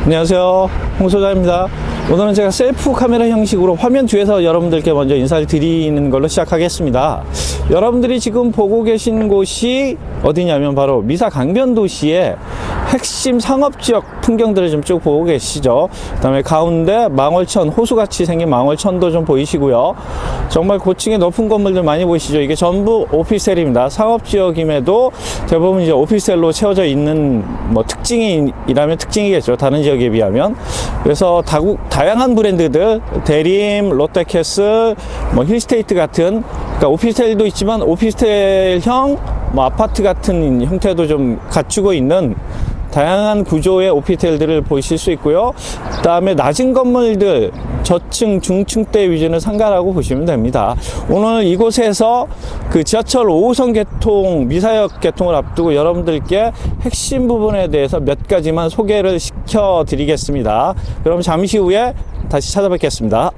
안녕하세요, 홍 소장입니다. 오늘은 제가 셀프 카메라 형식으로 화면 뒤에서 여러분들께 먼저 인사를 드리는 걸로 시작하겠습니다. 여러분들이 지금 보고 계신 곳이 어디냐면 바로 미사 강변도시의 핵심 상업지역 풍경들을 좀 쭉 보고 계시죠. 그 다음에 가운데 망월천, 호수같이 생긴 망월천도 좀 보이시고요. 정말 고층의 높은 건물들 많이 보이시죠. 이게 전부 오피스텔입니다. 상업지역임에도 대부분 이제 오피스텔로 채워져 있는 특징이라면 특징이겠죠. 다른 지역에 비하면. 그래서 다양한 브랜드들, 대림, 롯데캐슬, 힐스테이트 같은, 그러니까 오피스텔도 있지만 오피스텔형 아파트 같은 형태도 좀 갖추고 있는 다양한 구조의 오피스텔들을 보실 수 있고요. 그 다음에 낮은 건물들, 저층, 중층대 위주는 상가라고 보시면 됩니다. 오늘 이곳에서 그 지하철 5호선 개통, 미사역 개통을 앞두고 여러분들께 핵심 부분에 대해서 몇 가지만 소개를 시켜 드리겠습니다. 그럼 잠시 후에 다시 찾아뵙겠습니다.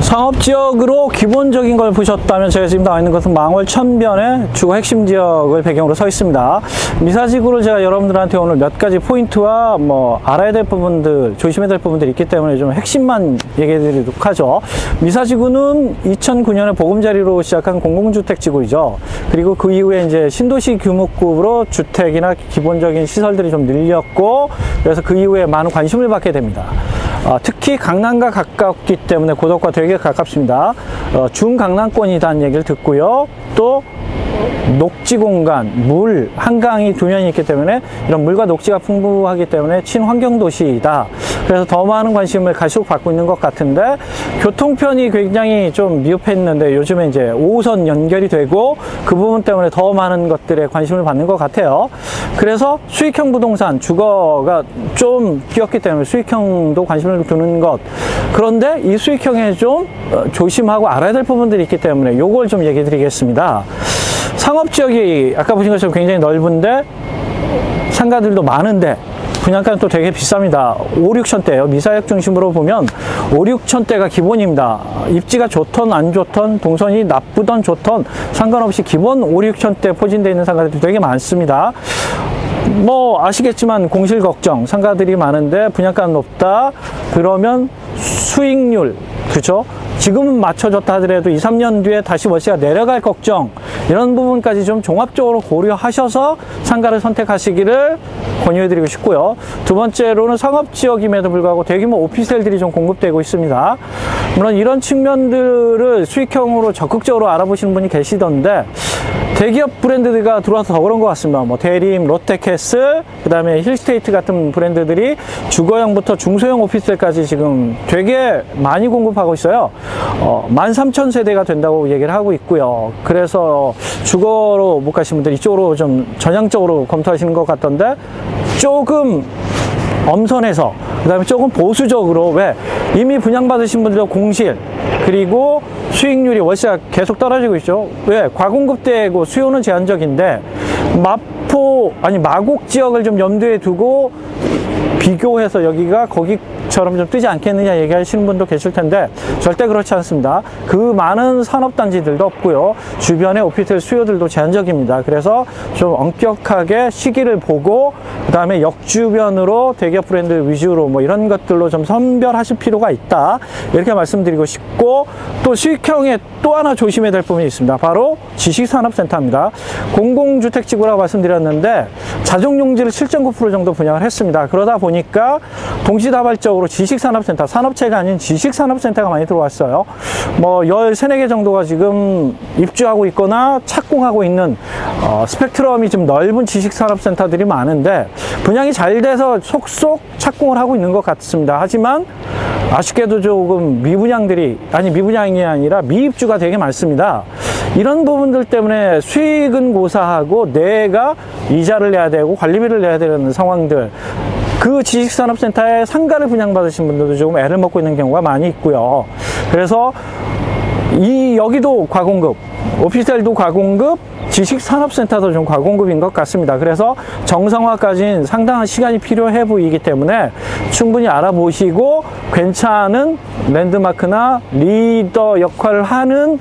상업지역으로 기본적인 걸 보셨다면 제가 지금 나와 있는 것은 망월천변의 주거 핵심 지역을 배경으로 서 있습니다. 미사지구를 제가 여러분들한테 오늘 몇 가지 포인트와 알아야 될 부분들, 조심해야 될 부분들이 있기 때문에 좀 핵심만 얘기해 드리도록 하죠. 미사지구는 2009년에 보금자리로 시작한 공공주택지구이죠. 그리고 그 이후에 이제 신도시 규모급으로 주택이나 기본적인 시설들이 좀 늘렸고, 그래서 그 이후에 많은 관심을 받게 됩니다. 특히 강남과 가깝기 때문에 고덕과 되게 가깝습니다. 중강남권이라는 얘기를 듣고요. 또 녹지 공간, 물, 한강이 두 면이 있기 때문에 이런 물과 녹지가 풍부하기 때문에 친환경 도시이다. 그래서 더 많은 관심을 갈수록 받고 있는 것 같은데, 교통편이 굉장히 좀 미흡했는데 요즘에 이제 5호선 연결이 되고 그 부분 때문에 더 많은 것들에 관심을 받는 것 같아요. 그래서 수익형 부동산, 주거가 좀 뛰었기 때문에 수익형도 관심을 두는 것. 그런데 이 수익형에 좀 조심하고 알아야 될 부분들이 있기 때문에 요걸 좀 얘기 드리겠습니다. 상업지역이 아까 보신 것처럼 굉장히 넓은데 상가들도 많은데 분양가는 또 되게 비쌉니다. 5, 6천대예요. 미사역 중심으로 보면 5, 6천대가 기본입니다. 입지가 좋던 안 좋던, 동선이 나쁘던 좋던 상관없이 기본 5, 6천대 포진되어 있는 상가들이 되게 많습니다. 아시겠지만 공실 걱정, 상가들이 많은데 분양가는 높다. 그러면 수익률, 그렇죠? 지금은 맞춰졌다 하더라도 2, 3년 뒤에 다시 월세가 내려갈 걱정, 이런 부분까지 좀 종합적으로 고려하셔서 상가를 선택하시기를 권유해드리고 싶고요. 두 번째로는 상업지역임에도 불구하고 대규모 오피스텔들이 좀 공급되고 있습니다. 물론 이런 측면들을 수익형으로 적극적으로 알아보시는 분이 계시던데, 대기업 브랜드가 들어와서 더 그런 것 같습니다. 대림, 롯데캐슬, 그 다음에 힐스테이트 같은 브랜드들이 주거형부터 중소형 오피스텔까지 지금 되게 많이 공급하고 있어요. 13,000세대가 된다고 얘기를 하고 있고요. 그래서 주거로 못 가신 분들 이쪽으로 좀 전향적으로 검토하시는 것 같던데, 조금 엄선해서, 그 다음에 조금 보수적으로, 왜? 이미 분양받으신 분들도 공실, 그리고 수익률이 월세가 계속 떨어지고 있죠. 왜? 과공급되고 수요는 제한적인데, 마곡 지역을 좀 염두에 두고 비교해서 여기가 거기처럼 좀 뜨지 않겠느냐 얘기하시는 분도 계실 텐데, 절대 그렇지 않습니다. 그 많은 산업단지들도 없고요. 주변의 오피스텔 수요들도 제한적입니다. 그래서 좀 엄격하게 시기를 보고, 그 다음에 역주변으로 대기업 브랜드 위주로 이런 것들로 좀 선별하실 필요가 있다. 이렇게 말씀드리고 싶고, 또 수익형에 또 하나 조심해야 될 부분이 있습니다. 바로 지식산업센터입니다. 공공주택지구라고 말씀드렸는데 자족용지를 7.9% 정도 분양을 했습니다. 그러다 보니까 동시다발적으로 지식산업센터, 산업체가 아닌 지식산업센터가 많이 들어왔어요. 13, 4개 정도가 지금 입주하고 있거나 착공하고 있는 스펙트럼이 좀 넓은 지식산업센터들이 많은데, 분양이 잘 돼서 속속 착공을 하고 있는 것 같습니다. 하지만 아쉽게도 조금 미분양이 아니라 미입주가 되게 많습니다. 이런 부분들 때문에 수익은 고사하고 내가 이자를 내야 되고 관리비를 내야 되는 상황들, 그 지식산업센터에 상가를 분양받으신 분들도 조금 애를 먹고 있는 경우가 많이 있고요. 그래서 여기도 과공급, 오피스텔도 과공급, 지식산업센터도 좀 과공급인 것 같습니다. 그래서 정상화까지는 상당한 시간이 필요해 보이기 때문에 충분히 알아보시고 괜찮은 랜드마크나 리더 역할을 하는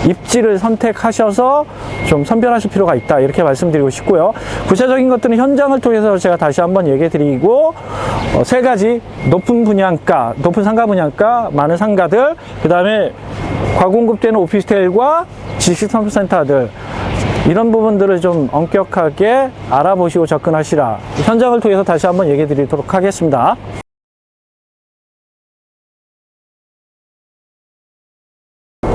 입지를 선택하셔서 좀 선별하실 필요가 있다, 이렇게 말씀드리고 싶고요. 구체적인 것들은 현장을 통해서 제가 다시 한번 얘기해 드리고, 세 가지: 높은 분양가, 높은 상가 분양가, 많은 상가들, 그 다음에 과공급되는 오피스텔과 지식산업센터들, 이런 부분들을 좀 엄격하게 알아보시고 접근하시라, 현장을 통해서 다시 한번 얘기해 드리도록 하겠습니다.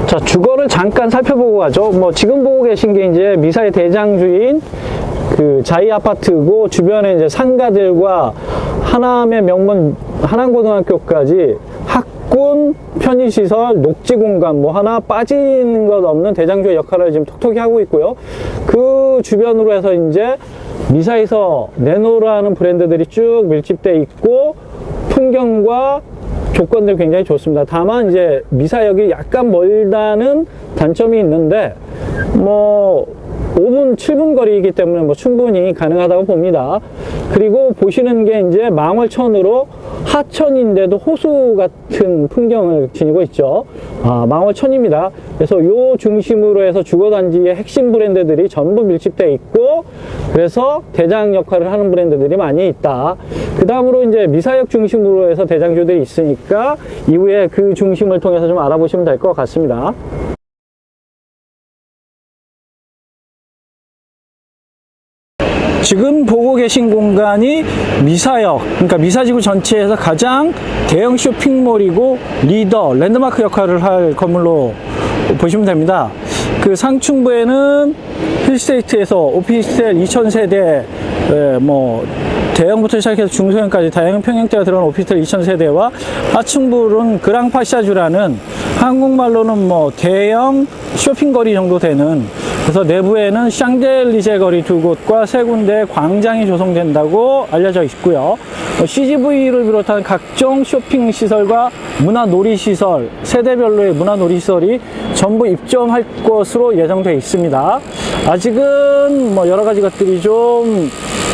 자, 주거를 잠깐 살펴보고 가죠. 지금 보고 계신 게 이제 미사의 대장주인 그 자이 아파트고, 주변에 이제 상가들과 하남의 명문 한남고등학교까지 학군, 편의시설, 녹지공간 하나 빠지는 것 없는 대장주의 역할을 지금 톡톡히 하고 있고요. 그 주변으로 해서 이제 미사에서 내노라는 브랜드들이 쭉 밀집돼 있고, 풍경과 조건들이 굉장히 좋습니다. 다만 이제 미사역이 약간 멀다는 단점이 있는데 5분, 7분 거리이기 때문에 충분히 가능하다고 봅니다. 그리고 보시는 게 이제 망월천으로 하천인데도 호수 같은 풍경을 지니고 있죠. 망월천입니다. 그래서 요 중심으로 해서 주거단지의 핵심 브랜드들이 전부 밀집되어 있고, 그래서 대장 역할을 하는 브랜드들이 많이 있다. 그 다음으로 이제 미사역 중심으로 해서 대장주들이 있으니까 이후에 그 중심을 통해서 좀 알아보시면 될 것 같습니다. 지금 보고 계신 공간이 미사역, 그러니까 미사지구 전체에서 가장 대형 쇼핑몰이고 리더, 랜드마크 역할을 할 건물로 보시면 됩니다. 그 상층부에는 힐스테이트에서 오피스텔 2000세대, 대형부터 시작해서 중소형까지 다양한 평형대가 들어간 오피스텔 2000세대와, 하층부는 그랑파샤주라는 한국말로는 대형 쇼핑거리 정도 되는, 그래서 내부에는 샹젤리제 거리 2곳과 3군데 광장이 조성된다고 알려져 있고요. CGV를 비롯한 각종 쇼핑시설과 문화놀이시설, 세대별로의 문화놀이시설이 전부 입점할 것으로 예정되어 있습니다. 아직은 여러 가지 것들이 좀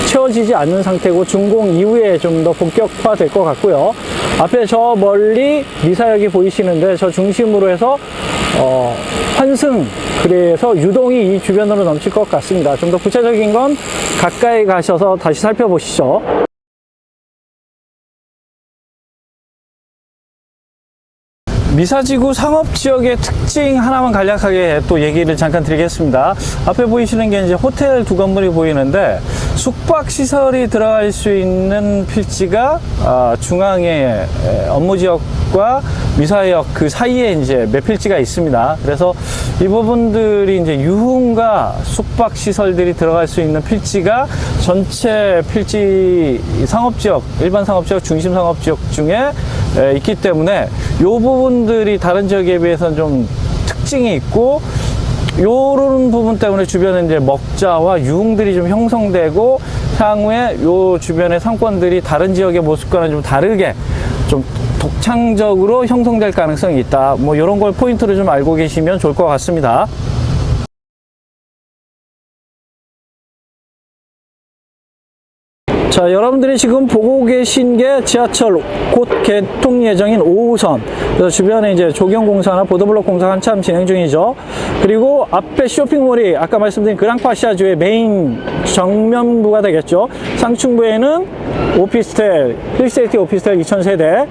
채워지지 않는 상태고, 준공 이후에 좀 더 본격화될 것 같고요. 앞에 저 멀리 미사역이 보이시는데, 저 중심으로 해서 환승, 그래서 유동이 이 주변으로 넘칠 것 같습니다. 좀 더 구체적인 건 가까이 가셔서 다시 살펴보시죠. 미사지구 상업지역의 특징 하나만 간략하게 또 얘기를 잠깐 드리겠습니다. 앞에 보이시는 게 이제 호텔 2건물이 보이는데, 숙박시설이 들어갈 수 있는 필지가 중앙에 업무지역과 미사역 그 사이에 이제 몇 필지가 있습니다. 그래서 이 부분들이 이제 유흥과 숙박시설들이 들어갈 수 있는 필지가 전체 필지 상업지역, 일반 상업지역, 중심 상업지역 중에 있기 때문에 이 부분들이 다른 지역에 비해서는 좀 특징이 있고, 요런 부분 때문에 주변에 이제 먹자와 유흥들이 좀 형성되고, 향후에 요 주변의 상권들이 다른 지역의 모습과는 좀 다르게 좀 독창적으로 형성될 가능성이 있다. 이런 걸 포인트로 좀 알고 계시면 좋을 것 같습니다. 자, 여러분들이 지금 보고 계신 게 지하철 곧 개통 예정인 5호선. 그래서 주변에 이제 조경공사나 보도블록 공사 한참 진행 중이죠. 그리고 앞에 쇼핑몰이 아까 말씀드린 그랑파샤주의 메인 정면부가 되겠죠. 상층부에는 오피스텔, 힐스테이트 오피스텔 2000세대.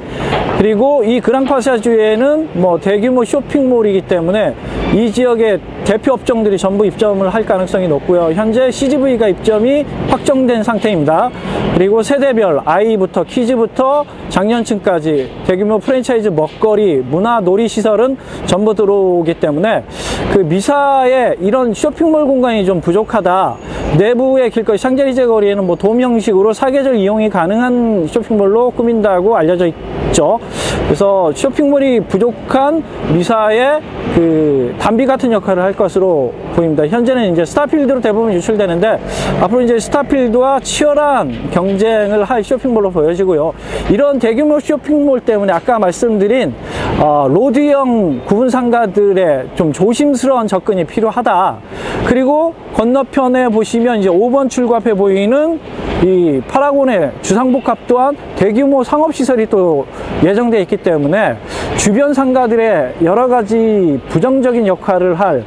그리고 이 그랑파샤주에는 대규모 쇼핑몰이기 때문에 이 지역의 대표 업종들이 전부 입점을 할 가능성이 높고요. 현재 CGV가 입점이 확정된 상태입니다. 그리고 세대별 아이부터 키즈부터 장년층까지 대규모 프랜차이즈 먹거리, 문화 놀이시설은 전부 들어오기 때문에 그 미사의 이런 쇼핑몰 공간이 좀 부족하다. 내부의 길거리 샹젤리제 거리에는 돔 형식으로 사계절 이용이 가능한 쇼핑몰로 꾸민다고 알려져 있죠. 그래서 쇼핑몰이 부족한 미사의 그 단비 같은 역할을 할 것으로 보입니다. 현재는 이제 스타필드로 대부분 유출되는데, 앞으로 이제 스타필드와 치열한 경쟁을 할 쇼핑몰로 보여지고요. 이런 대규모 쇼핑몰 때문에 아까 말씀드린 로드형 구분 상가들의 좀 조심스러운 접근이 필요하다. 그리고 건너편에 보시면 보시면 이제 5번 출구 앞에 보이는 이 파라곤의 주상복합 또한 대규모 상업시설이 또 예정되어 있기 때문에 주변 상가들의 여러 가지 부정적인 역할을 할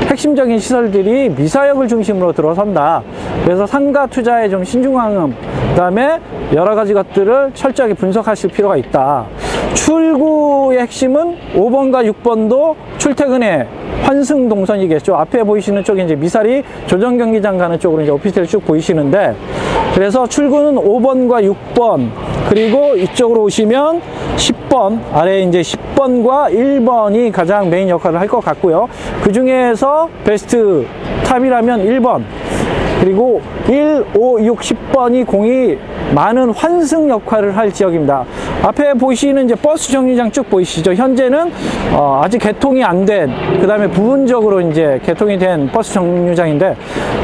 핵심적인 시설들이 미사역을 중심으로 들어선다. 그래서 상가 투자에 좀 신중함, 그 다음에 여러 가지 것들을 철저하게 분석하실 필요가 있다. 출구의 핵심은 5번과 6번도 출퇴근의 환승 동선이겠죠. 앞에 보이시는 쪽이 이제 미사리 조정 경기장 가는 쪽으로 이제 오피스텔 쭉 보이시는데, 그래서 출구는 5번과 6번, 그리고 이쪽으로 오시면 10번, 아래에 이제 10번과 1번이 가장 메인 역할을 할 것 같고요. 그 중에서 베스트 탑이라면 1번, 그리고 1, 5, 6, 10번이 공이 많은 환승 역할을 할 지역입니다. 앞에 보시는 이제 버스 정류장 쭉 보이시죠? 현재는 아직 개통이 안 된, 그 다음에 부분적으로 이제 개통이 된 버스 정류장인데,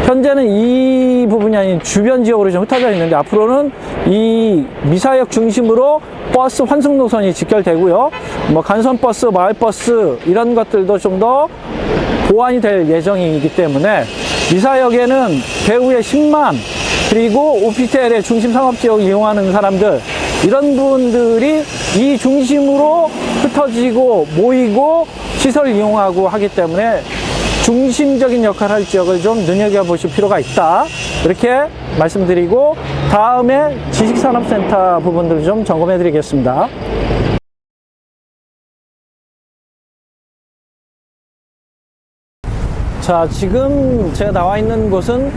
현재는 이 부분이 아닌 주변 지역으로 좀 흩어져 있는데, 앞으로는 이 미사역 중심으로 버스 환승 노선이 직결되고요. 뭐 간선버스, 마을버스 이런 것들도 좀 더 보완이 될 예정이기 때문에 미사역에는 배후의 10만, 그리고 오피스텔의 중심 상업지역을 이용하는 사람들, 이런 분들이 이 중심으로 흩어지고 모이고 시설을 이용하고 하기 때문에 중심적인 역할을 할 지역을 좀 눈여겨보실 필요가 있다. 이렇게 말씀드리고, 다음에 지식산업센터 부분들을 좀 점검해 드리겠습니다. 자, 지금 제가 나와 있는 곳은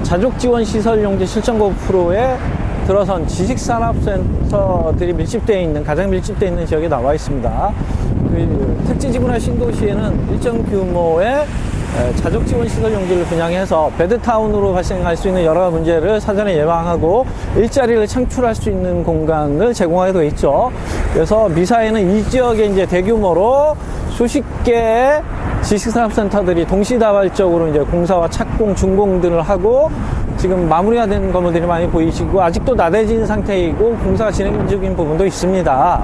자족지원시설용지 실전고 프로에 들어선 지식산업센터들이 밀집되어 있는, 가장 밀집되어 있는 지역에 나와 있습니다. 그 택지지구나 신도시에는 일정 규모의 자족지원시설 용지를 분양해서 베드타운으로 발생할 수 있는 여러 문제를 사전에 예방하고 일자리를 창출할 수 있는 공간을 제공하게 되어 있죠. 그래서 미사에는 이 지역에 이제 대규모로 수십 개의 지식산업센터들이 동시다발적으로 이제 공사와 착공, 준공 등을 하고 지금 마무리가 된 건물들이 많이 보이시고, 아직도 나대진 상태이고 공사가 진행 중인 부분도 있습니다.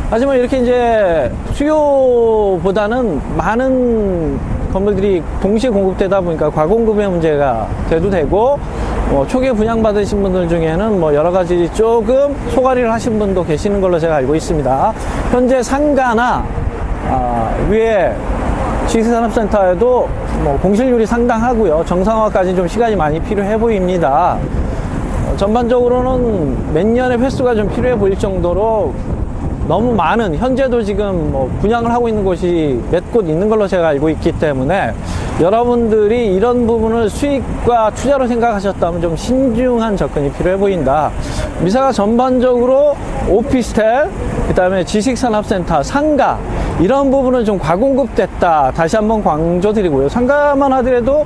하지만 이렇게 이제 수요보다는 많은 건물들이 동시에 공급되다 보니까 과공급의 문제가 대두되고, 초기에 분양받으신 분들 중에는 뭐 여러 가지 조금 소가리를 하신 분도 계시는 걸로 제가 알고 있습니다. 현재 상가나 위에 지식산업센터에도 뭐 공실률이 상당하고요. 정상화까지 좀 시간이 많이 필요해 보입니다. 전반적으로는 몇 년의 횟수가 좀 필요해 보일 정도로 너무 많은, 현재도 지금 뭐 분양을 하고 있는 곳이 몇 곳 있는 걸로 제가 알고 있기 때문에 여러분들이 이런 부분을 수익과 투자로 생각하셨다면 좀 신중한 접근이 필요해 보인다. 미사가 전반적으로 오피스텔, 그 다음에 지식산업센터, 상가, 이런 부분은 좀 과공급됐다. 다시 한번 강조드리고요. 상가만 하더라도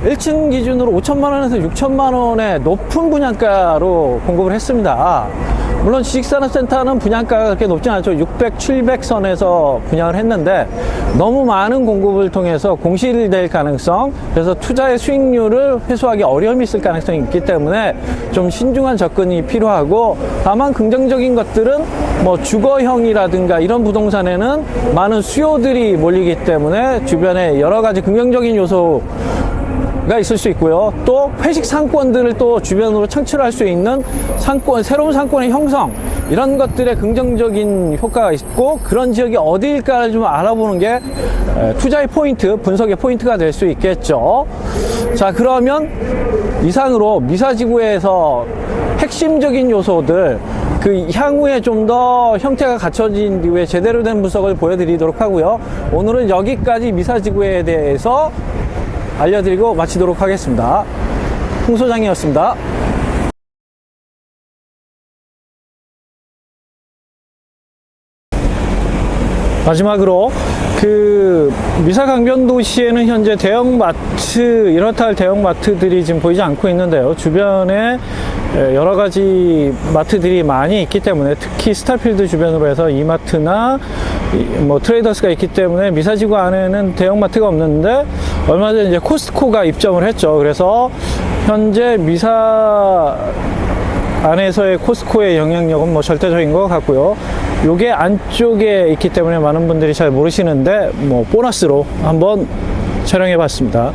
1층 기준으로 5천만 원에서 6천만 원의 높은 분양가로 공급을 했습니다. 물론 지식산업센터는 분양가가 그렇게 높지 않죠. 600, 700선에서 분양을 했는데 너무 많은 공급을 통해서 공실될 가능성, 그래서 투자의 수익률을 회수하기 어려움이 있을 가능성이 있기 때문에 좀 신중한 접근이 필요하고, 다만 긍정적인 것들은 뭐 주거형이라든가 이런 부동산에는 많은 수요들이 몰리기 때문에 주변에 여러 가지 긍정적인 요소 가 있을 수 있고요. 또 회식 상권들을 또 주변으로 창출할 수 있는 상권, 새로운 상권의 형성, 이런 것들의 긍정적인 효과가 있고, 그런 지역이 어디일까를 좀 알아보는 게 투자의 포인트, 분석의 포인트가 될 수 있겠죠. 자, 그러면 이상으로 미사지구에서 핵심적인 요소들, 그 향후에 좀 더 형태가 갖춰진 이후에 제대로 된 분석을 보여드리도록 하고요. 오늘은 여기까지 미사지구에 대해서 알려드리고 마치도록 하겠습니다. 홍 소장이었습니다. 마지막으로 그 미사 강변도시에는 현재 대형마트, 이렇다 할 대형마트들이 지금 보이지 않고 있는데요. 주변에 여러 가지 마트들이 많이 있기 때문에, 특히 스타필드 주변으로 해서 이마트나 뭐 트레이더스가 있기 때문에 미사지구 안에는 대형마트가 없는데, 얼마 전에 이제 코스트코가 입점을 했죠. 그래서 현재 미사 안에서의 코스트코의 영향력은 뭐 절대적인 것 같고요. 요게 안쪽에 있기 때문에 많은 분들이 잘 모르시는데, 뭐 보너스로 한번 촬영해 봤습니다.